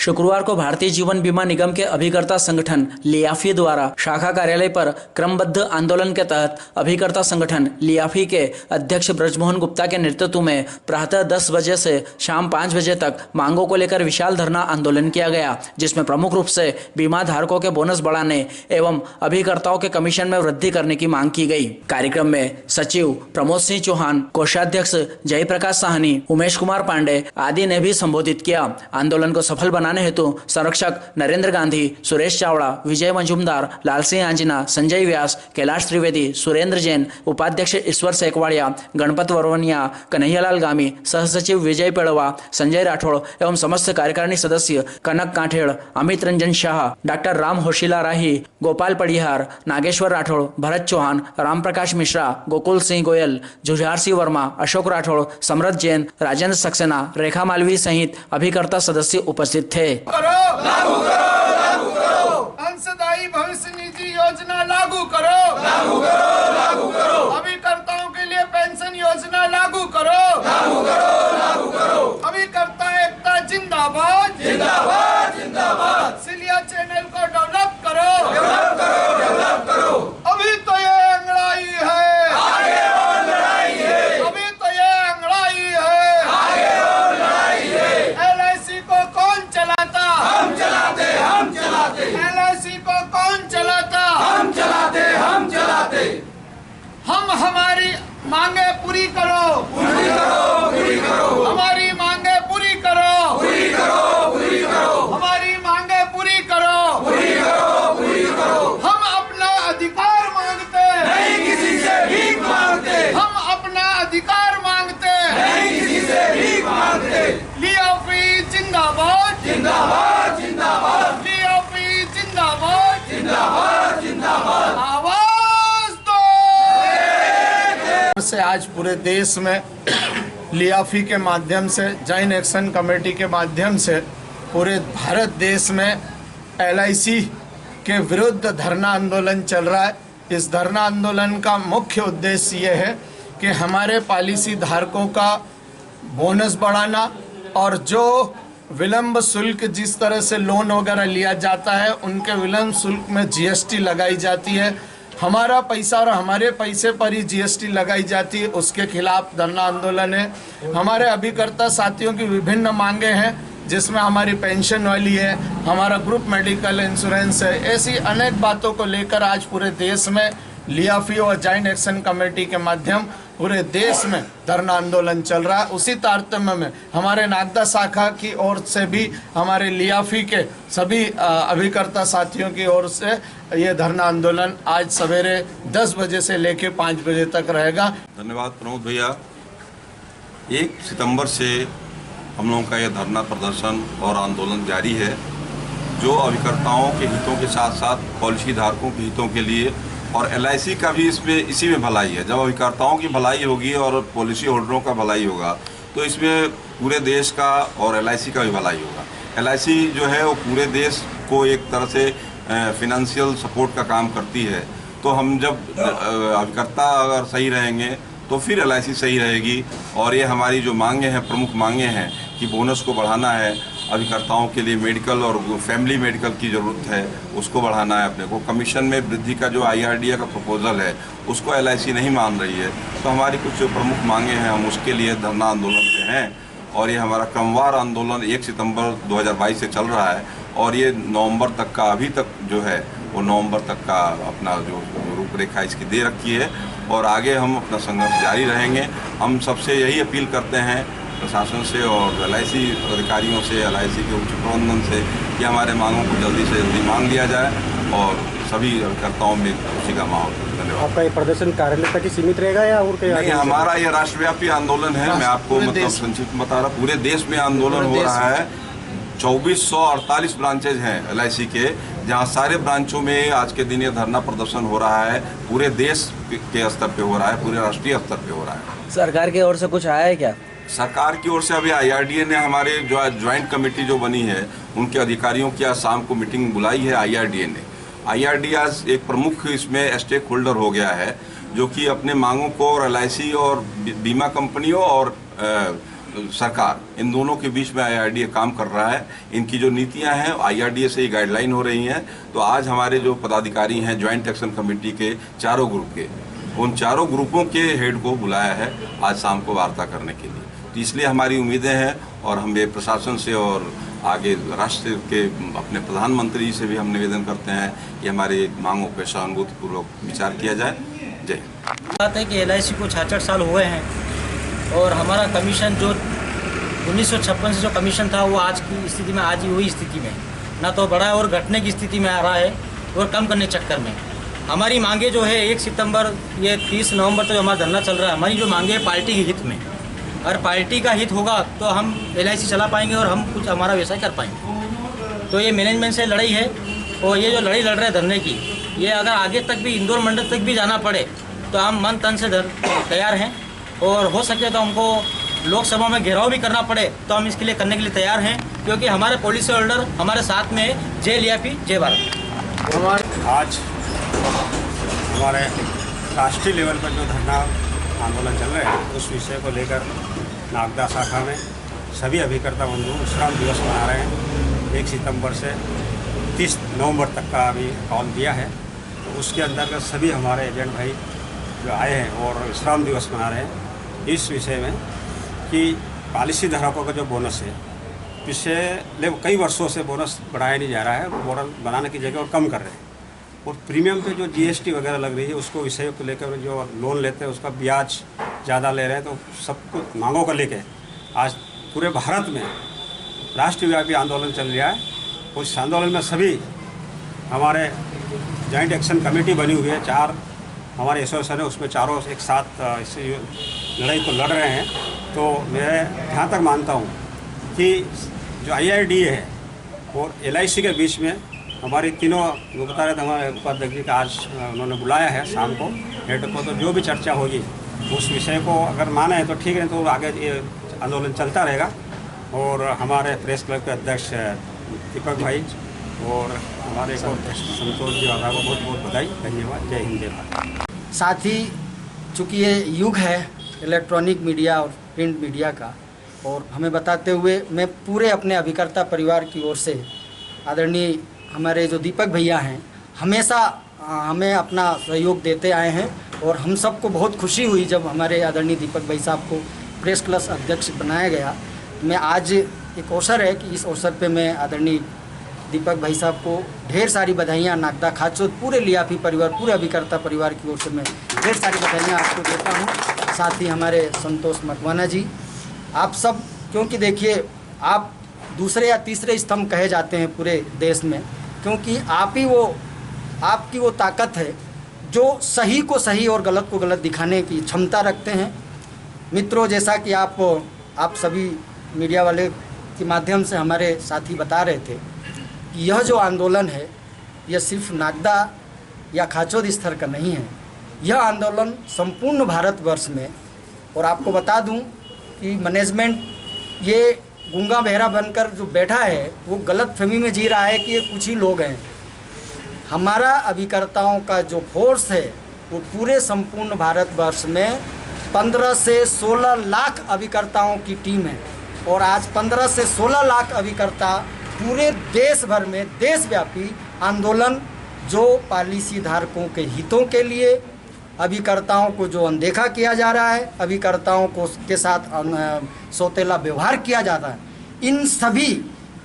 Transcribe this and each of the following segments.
शुक्रवार को भारतीय जीवन बीमा निगम के अभिकर्ता संगठन लियाफी द्वारा शाखा कार्यालय पर क्रमबद्ध आंदोलन के तहत अभिकर्ता संगठन लियाफी के अध्यक्ष ब्रजमोहन गुप्ता के नेतृत्व में प्रातः 10 बजे से शाम 5 बजे तक मांगों को लेकर विशाल धरना आंदोलन किया गया, जिसमें प्रमुख रूप से बीमा धारकों के बोनस बढ़ाने एवं अभिकर्ताओं के कमीशन में वृद्धि करने की मांग की गई। कार्यक्रम में सचिव प्रमोद सिंह चौहान, कोषाध्यक्ष जयप्रकाश साहनी, उमेश कुमार पांडे आदि ने भी संबोधित किया। आंदोलन को सफल बनाने हेतु संरक्षक नरेंद्र गांधी, सुरेश चावड़ा, विजय मजूमदार, लाल सिंह आंजना, संजय व्यास, कैलाश त्रिवेदी, सुरेंद्र जैन, उपाध्यक्ष ईश्वर सेकवाड़िया, गणपत वरवनिया, कन्हैयालाल गामी, सहसचिव विजय पेड़वा, संजय राठौड़ एवं समस्त कार्यकारिणी सदस्य कनक काठेड़, अमित रंजन शाह, डॉक्टर राम होशिला राही, गोपाल पड़िहार, नागेश्वर राठौड़, भरत चौहान, राम प्रकाश मिश्रा, गोकुल सिंह गोयल, जुझार सिंह वर्मा, अशोक राठौड़, समृद्ध जैन, राजेंद्र सक्सेना, रेखा मालवी सहित अभिकर्ता सदस्य उपस्थित थे। लागू करो, अंशदायी भविष्य निधि योजना लागू करो, अभिकर्ताओं के लिए पेंशन योजना लागू करो, अभिकर्ता एकता जिंदाबाद, सिलिया चैनल को डेवलप करो, अभी तो ये अंगड़ाई है, आगे और लड़ाई है, अभी तो ये अंगड़ाई है, आगे और लड़ाई है। LIC को कौन चलाता? हम चलाते। LIC को कौन चलाता? हम चलाते। हम हमारी मांगे पूरी करो, हमारी मांगे पूरी करो, हमारी मांगे पूरी करो, हम अपना अधिकार मांगते, नहीं किसी से भीख मांगते, हम अपना अधिकार मांगते, नहीं किसी से भीख मांगते। लियाफी जिंदाबाद, लियाफी जिंदाबाद, आवाज दो। से आज पूरे देश में लियाफी के माध्यम से, जॉइंट एक्शन कमेटी के माध्यम से पूरे भारत देश में LIC के विरुद्ध धरना आंदोलन चल रहा है। इस धरना आंदोलन का मुख्य उद्देश्य ये है कि हमारे पॉलिसी धारकों का बोनस बढ़ाना और जो विलंब शुल्क, जिस तरह से लोन वगैरह लिया जाता है, उनके विलंब शुल्क में GST लगाई जाती है, हमारा पैसा और हमारे पैसे पर ही GST लगाई जाती है, उसके खिलाफ धरना आंदोलन है। हमारे अभिकर्ता साथियों की विभिन्न मांगे हैं, जिसमें हमारी पेंशन वाली है, हमारा ग्रुप मेडिकल इंश्योरेंस है, ऐसी अनेक बातों को लेकर आज पूरे देश में लियाफी और जॉइंट एक्शन कमेटी के माध्यम पूरे देश में धरना आंदोलन चल रहा है। उसी तारतम्य में हमारे नागदा शाखा की ओर से भी हमारे लियाफी के सभी अभिकर्ता साथियों की ओर से ये धरना आंदोलन आज सवेरे 10 बजे से लेकर 5 बजे तक रहेगा। धन्यवाद प्रमोद भैया। 1 सितंबर से हम लोगों का यह धरना प्रदर्शन और आंदोलन जारी है, जो अभिकर्ताओं के हितों के साथ साथ पॉलिसी धारकों के हितों के लिए, और LIC का भी इसी में भलाई है। जब अभिकर्ताओं की भलाई होगी और पॉलिसी होल्डरों का भलाई होगा, तो इसमें पूरे देश का और LIC का भी भलाई होगा। LIC जो है वो पूरे देश को एक तरह से फिनेंशियल सपोर्ट का काम करती है। तो हम जब अभिकर्ता अगर सही रहेंगे तो फिर LIC सही रहेगी। और ये हमारी जो मांगे हैं, प्रमुख मांगे हैं कि बोनस को बढ़ाना है, अभिकर्ताओं के लिए मेडिकल और फैमिली मेडिकल की ज़रूरत है, उसको बढ़ाना है अपने को। कमीशन में वृद्धि का जो IRDA का प्रपोजल है, उसको LIC नहीं मान रही है। तो हमारी कुछ जो प्रमुख मांगे हैं, हम उसके लिए धरना आंदोलन पे हैं। और ये हमारा क्रमवार आंदोलन 1 सितंबर 2022 से चल रहा है और ये नवंबर तक का, अभी तक जो है वो नवंबर तक का अपना जो रूपरेखा इसकी दे रखी है। और आगे हम अपना संघर्ष जारी रहेंगे। हम सबसे यही अपील करते हैं, प्रशासन से और LIC अधिकारियों से, LIC के उच्च प्रबंधन से, कि हमारे मांगों को जल्दी से जल्दी मांग लिया जाए और सभी अभिकर्ताओं में खुशी का माहौल। धन्यवाद। आपका ये प्रदर्शन कार्यालय तक ही सीमित रहेगा या और कहीं? नहीं, हमारा ये राष्ट्रव्यापी आंदोलन है। मैं आपको मतलब संक्षिप्त बता रहा, पूरे देश में आंदोलन हो रहा है। 2448 ब्रांचेज हैं LIC के, जहां सारे ब्रांचों में आज के दिन ये धरना प्रदर्शन हो रहा है। पूरे देश के स्तर पे हो रहा है, पूरे राष्ट्रीय स्तर पे हो रहा है। सरकार की ओर से कुछ आया है क्या? सरकार की ओर से अभी IRDA ने, हमारे जो ज्वाइंट कमेटी जो बनी है, उनके अधिकारियों की आज शाम को मीटिंग बुलाई है IRDA ने। IRDA आज एक प्रमुख इसमें स्टेक होल्डर हो गया है, जो कि अपने मांगों को और LIC और बीमा कंपनियों और सरकार, इन दोनों के बीच में IRDA काम कर रहा है। इनकी जो नीतियां हैं IRDA से ही गाइडलाइन हो रही हैं। तो आज हमारे जो पदाधिकारी हैं ज्वाइंट एक्शन कमेटी के चारों ग्रुप के, उन चारों ग्रुपों के हेड को बुलाया है आज शाम को वार्ता करने के लिए। तो इसलिए हमारी उम्मीदें हैं और हम ये प्रशासन से और आगे राष्ट्र के अपने प्रधानमंत्री से भी हम निवेदन करते हैं कि हमारी मांगों पर सहानुभूतिपूर्वक विचार किया जाए। जय हिंद। बात है कि LIC को 66 साल हुए हैं और हमारा कमीशन जो 1956 से जो कमीशन था वो आज की स्थिति में, आज ही वही स्थिति में ना तो बढ़ा है और घटने की स्थिति में आ रहा है और कम करने के चक्कर में हमारी मांगे जो है 1 सितंबर ये 30 नवंबर तक हमारा धरना चल रहा है। हमारी जो मांगे है पार्टी के हित में, अगर पार्टी का हित होगा तो हम LIC चला पाएंगे और हम कुछ हमारा व्यवसाय कर पाएंगे। तो ये मैनेजमेंट से लड़ाई है और ये जो लड़ाई लड़ रहे हैं धरने की, ये अगर आगे तक भी इंदौर मंडल तक भी जाना पड़े तो हम मन तन से तैयार हैं और हो सके तो हमको लोकसभा में घेराव भी करना पड़े तो हम इसके लिए करने के लिए तैयार हैं, क्योंकि हमारे पॉलिसी होल्डर हमारे साथ में है। जय लियाफी, जय भारत। आज हमारे राष्ट्रीय लेवल पर जो धरना आंदोलन चल रहे हैं उस विषय को लेकर नागदा शाखा में सभी अभिकर्ता बंधु विश्राम दिवस मना रहे हैं। 1 सितंबर से 30 नवंबर तक का अभी कॉल दिया है। तो उसके अंतर्गत सभी हमारे एजेंट भाई जो आए हैं और विश्राम दिवस मना रहे हैं इस विषय में कि पॉलिसी धारकों का जो बोनस है, पिछले कई वर्षों से बोनस बढ़ाया नहीं जा रहा है, बोनस बनाने की जगह और कम कर रहे हैं। और प्रीमियम पे जो GST वगैरह लग रही है उसको विषय को लेकर जो लोन लेते हैं उसका ब्याज ज़्यादा ले रहे हैं। तो सब कुछ मांगों को लेकर आज पूरे भारत में राष्ट्रव्यापी आंदोलन चल रहा है। उस आंदोलन में सभी हमारे जॉइंट एक्शन कमेटी बनी हुई है, 4 हमारे एसोसिएशन है, उसमें चारों एक साथ इस लड़ाई को लड़ रहे हैं। तो मैं जहाँ तक मानता हूँ कि जो IRDA है और LIC के बीच में हमारी तीनों वो बता रहे थे, हमारे उपाध्यक्ष जी का आज उन्होंने बुलाया है शाम को हेड को, तो जो भी चर्चा होगी उस विषय को अगर माने तो ठीक है, तो आगे ये आंदोलन चलता रहेगा। और हमारे प्रेस क्लब के अध्यक्ष दीपक भाई और हमारे संतोष जी वाला को बहुत बहुत बधाई, धन्यवाद। जय हिंद, जय भारत। साथ ही चूँकि ये युग है इलेक्ट्रॉनिक मीडिया और प्रिंट मीडिया का, और हमें बताते हुए मैं पूरे अपने अभिकर्ता परिवार की ओर से आदरणीय हमारे जो दीपक भैया हैं हमेशा हमें अपना सहयोग देते आए हैं और हम सबको बहुत खुशी हुई जब हमारे आदरणीय दीपक भाई साहब को प्रेस क्लब अध्यक्ष बनाया गया। मैं आज एक अवसर है कि इस अवसर पे मैं आदरणीय दीपक भाई साहब को ढेर सारी बधाइयाँ, नागदा खाचोद पूरे लियाफी परिवार, पूरे अभिकर्ता परिवार की ओर से मैं ढेर सारी बधाइयाँ आपको देता हूँ। साथ ही हमारे संतोष मकवाना जी, आप सब, क्योंकि देखिए आप दूसरे या तीसरे स्तंभ कहे जाते हैं पूरे देश में, क्योंकि आपकी वो ताकत है जो सही को सही और गलत को गलत दिखाने की क्षमता रखते हैं। मित्रों, जैसा कि आप सभी मीडिया वाले के माध्यम से हमारे साथी बता रहे थे कि यह जो आंदोलन है यह सिर्फ नागदा या खाचोद स्तर का नहीं है, यह आंदोलन संपूर्ण भारतवर्ष में। और आपको बता दूं कि मैनेजमेंट ये गूंगा बहरा बनकर जो बैठा है वो गलत फहमी में जी रहा है कि ये कुछ ही लोग हैं। हमारा अभिकर्ताओं का जो फोर्स है वो पूरे संपूर्ण भारतवर्ष में 15 से 16 लाख अभिकर्ताओं की टीम है और आज 15 से 16 लाख अभिकर्ता पूरे देश भर में देशव्यापी आंदोलन जो पॉलिसी धारकों के हितों के लिए, अभिकर्ताओं को जो अनदेखा किया जा रहा है, अभिकर्ताओं को के साथ सौतेला व्यवहार किया जाता है, इन सभी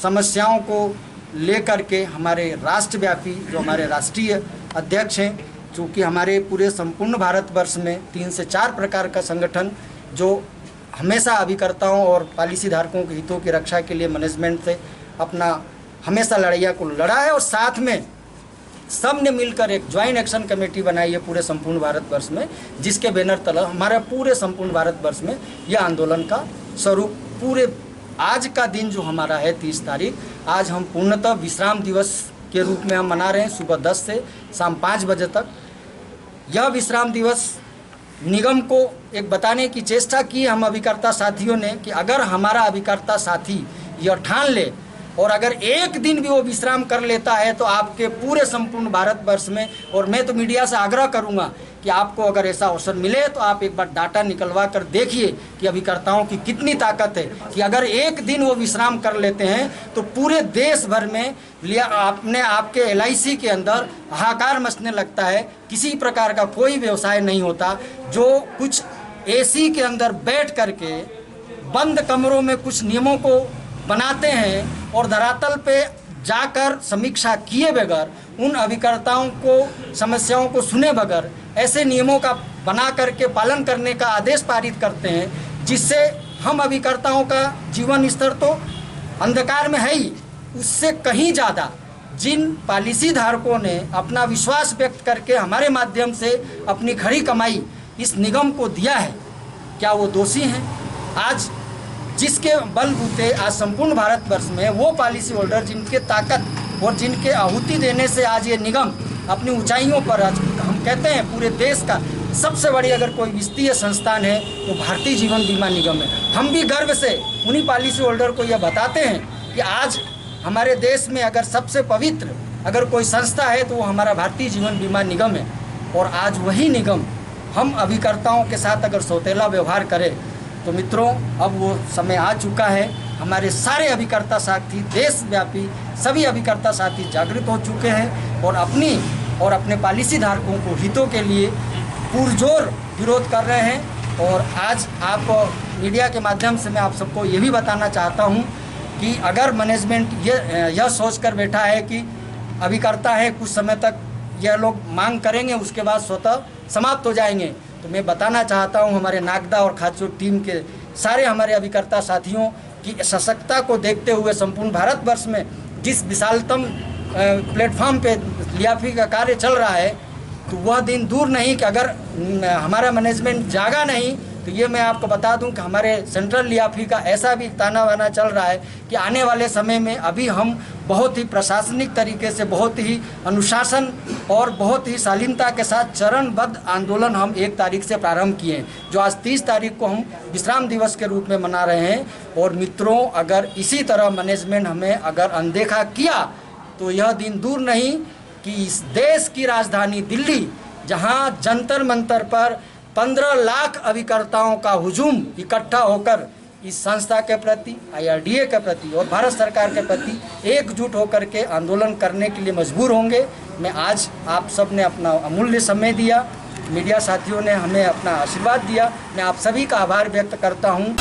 समस्याओं को लेकर के हमारे राष्ट्रव्यापी जो हमारे राष्ट्रीय अध्यक्ष हैं, चूँकि हमारे पूरे संपूर्ण भारतवर्ष में 3 से 4 प्रकार का संगठन जो हमेशा अभिकर्ताओं और पॉलिसी धारकों के हितों की रक्षा के लिए मैनेजमेंट से अपना हमेशा लड़ाइयाँ को लड़ा है और साथ में सब ने मिलकर एक ज्वाइंट एक्शन कमेटी बनाई है पूरे संपूर्ण भारतवर्ष में, जिसके बैनर तले हमारा पूरे संपूर्ण भारतवर्ष में यह आंदोलन का स्वरूप पूरे आज का दिन जो हमारा है 30 तारीख, आज हम पूर्णतः विश्राम दिवस के रूप में हम मना रहे हैं सुबह 10 से शाम 5 बजे तक। यह विश्राम दिवस निगम को एक बताने की चेष्टा की हम अभिकर्ता साथियों ने कि अगर हमारा अभिकर्ता साथी यह ठान ले और अगर एक दिन भी वो विश्राम कर लेता है तो आपके पूरे संपूर्ण भारतवर्ष में, और मैं तो मीडिया से आग्रह करूंगा कि आपको अगर ऐसा अवसर मिले तो आप एक बार डाटा निकलवा कर देखिए कि अभिकर्ताओं की कितनी ताकत है कि अगर एक दिन वो विश्राम कर लेते हैं तो पूरे देश भर में अपने आपके LIC के अंदर हाहाकार मचने लगता है। किसी प्रकार का कोई व्यवसाय नहीं होता। जो कुछ AC के अंदर बैठ करके बंद कमरों में कुछ नियमों को बनाते हैं और धरातल पे जाकर समीक्षा किए बगैर, उन अभिकर्ताओं को समस्याओं को सुने बगैर ऐसे नियमों का बना करके पालन करने का आदेश पारित करते हैं, जिससे हम अभिकर्ताओं का जीवन स्तर तो अंधकार में है ही, उससे कहीं ज़्यादा जिन पॉलिसी धारकों ने अपना विश्वास व्यक्त करके हमारे माध्यम से अपनी खरी कमाई इस निगम को दिया है, क्या वो दोषी हैं? आज जिसके बलबूते आज संपूर्ण भारतवर्ष में वो पॉलिसी होल्डर जिनके ताकत और जिनके आहुति देने से आज ये निगम अपनी ऊंचाइयों पर, आज हम कहते हैं पूरे देश का सबसे बड़ी अगर कोई वित्तीय संस्थान है तो भारतीय जीवन बीमा निगम है। हम भी गर्व से उन्हीं पॉलिसी होल्डर को यह बताते हैं कि आज हमारे देश में अगर सबसे पवित्र अगर कोई संस्था है तो वो हमारा भारतीय जीवन बीमा निगम है। और आज वही निगम हम अभिकर्ताओं के साथ अगर सौतेला व्यवहार करे तो मित्रों, अब वो समय आ चुका है। हमारे सारे अभिकर्ता साथी, देशव्यापी सभी अभिकर्ता साथी जागृत हो चुके हैं और अपने पॉलिसी धारकों को हितों के लिए पुरजोर विरोध कर रहे हैं। और आज आप मीडिया के माध्यम से मैं आप सबको ये भी बताना चाहता हूँ कि अगर मैनेजमेंट यह सोच कर बैठा है कि अभिकर्ता है कुछ समय तक यह लोग मांग करेंगे उसके बाद स्वतः समाप्त हो जाएंगे, तो मैं बताना चाहता हूं हमारे नागदा और खाचोर टीम के सारे हमारे अभिकर्ता साथियों की सशक्तता को देखते हुए संपूर्ण भारतवर्ष में जिस विशालतम प्लेटफॉर्म पे लियाफी का कार्य चल रहा है, तो वह दिन दूर नहीं कि अगर हमारा मैनेजमेंट जागा नहीं तो ये मैं आपको बता दूं कि हमारे सेंट्रल लियाफी का ऐसा भी ताना बाना चल रहा है कि आने वाले समय में अभी हम बहुत ही प्रशासनिक तरीके से, बहुत ही अनुशासन और बहुत ही शालीनता के साथ चरणबद्ध आंदोलन हम 1 तारीख से प्रारंभ किए हैं, जो आज 30 तारीख को हम विश्राम दिवस के रूप में मना रहे हैं। और मित्रों, अगर इसी तरह मैनेजमेंट हमें अगर अनदेखा किया तो यह दिन दूर नहीं कि इस देश की राजधानी दिल्ली, जहाँ जंतर मंतर पर 15 लाख अभिकर्ताओं का हुजूम इकट्ठा होकर इस संस्था के प्रति, IRDA के प्रति और भारत सरकार के प्रति एकजुट होकर के आंदोलन करने के लिए मजबूर होंगे। मैं आज आप सब ने अपना अमूल्य समय दिया, मीडिया साथियों ने हमें अपना आशीर्वाद दिया, मैं आप सभी का आभार व्यक्त करता हूँ।